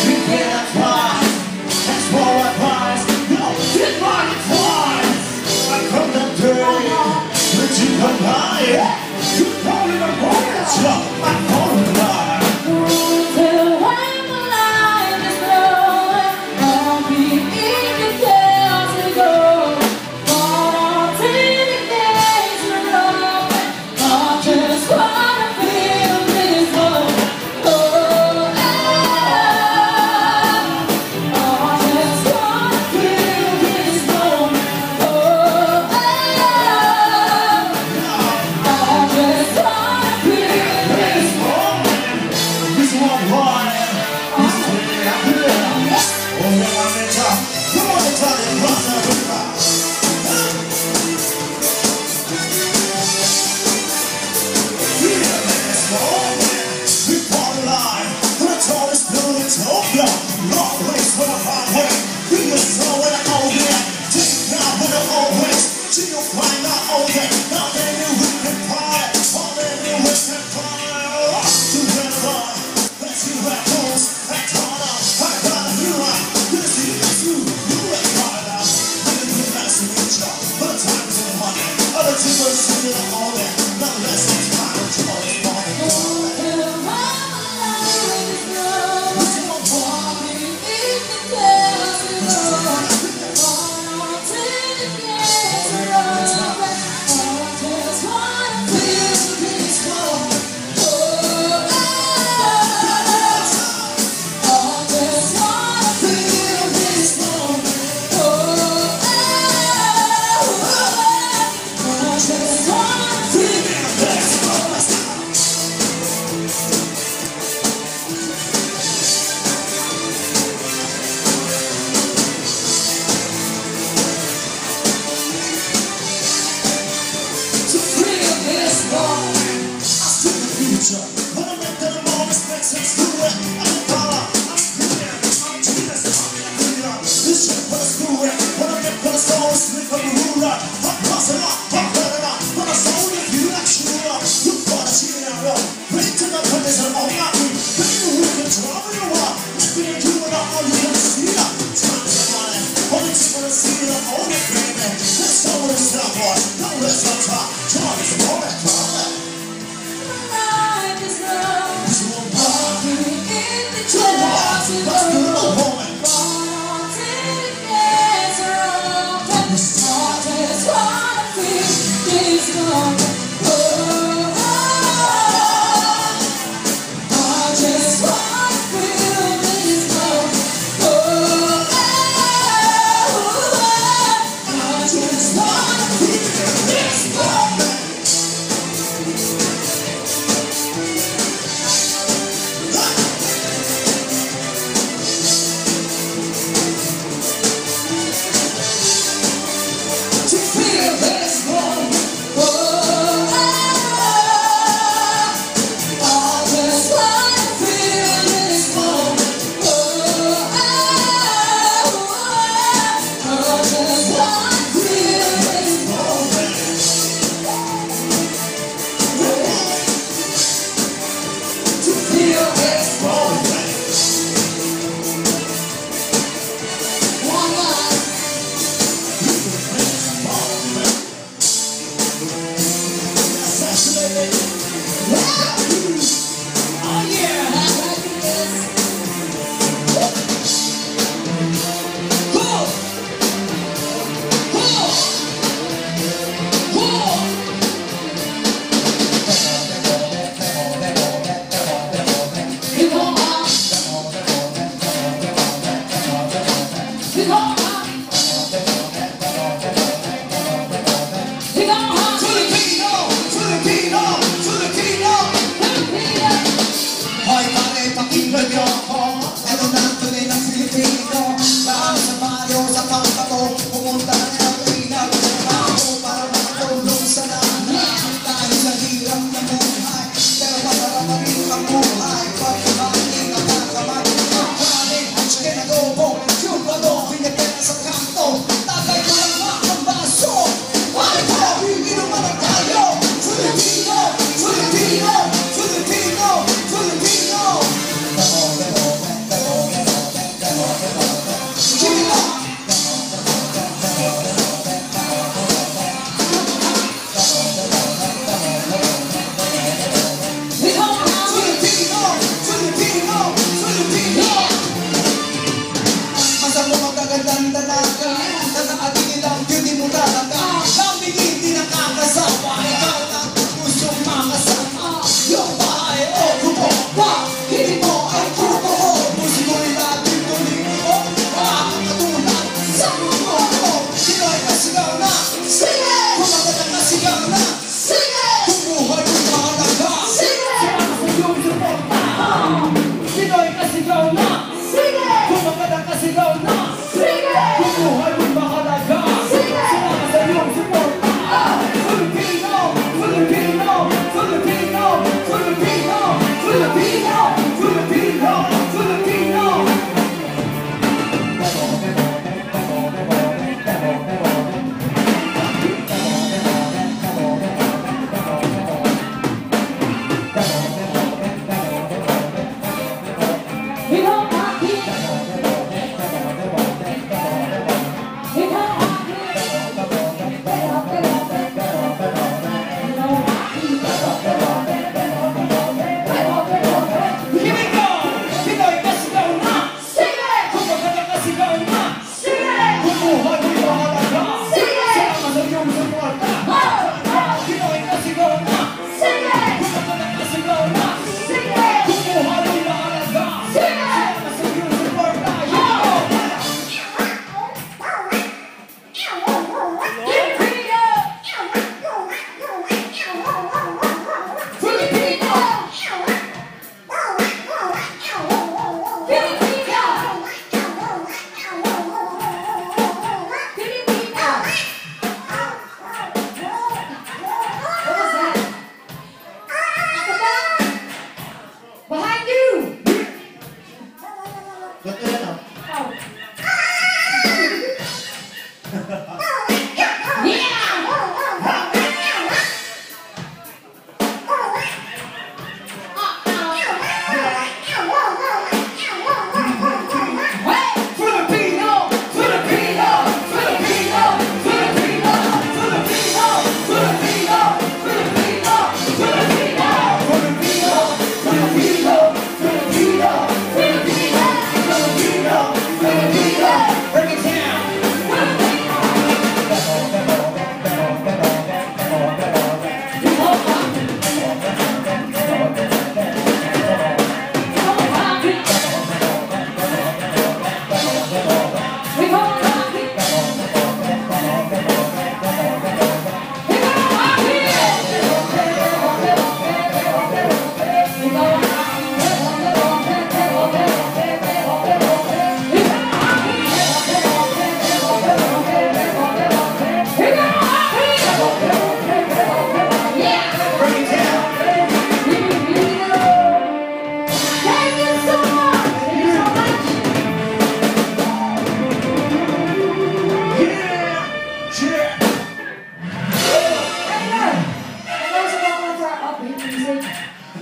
We can't fly. That's for our prize. No, it's my twice. I come the day that you come by. You call it a voyage. I call it a lie. Till when the line is low, I'll be in the chaos to go. But until the gates are open, I just wanna feel this love. Oh, I just wanna feel this love. Oh, I just wanna feel this love. This one why this way up here. Oh, I'm in top. Come on, Italian brother. This moment, we fall in line. The tallest building in Tokyo. Long place for the highway. We were so in the old man. Take now with the old ways. She don't find out old day. Now they knew we can party. All they knew we can party. To run along. Let's see where it goes. Act on up. I got a new line. This is you. You ain't right now. I didn't do that to each other. But the time is in the money. Other two were sitting in all day. Now the rest is time. It's all in the morning. I just wanna feel this love. Ba't ka yan,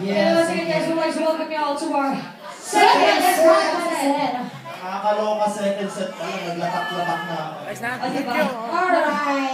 Yes. Again, guys, we'd like to welcome you all to our second set. Nakakaloka second set pala, naglapak-lapak na ako. Alright.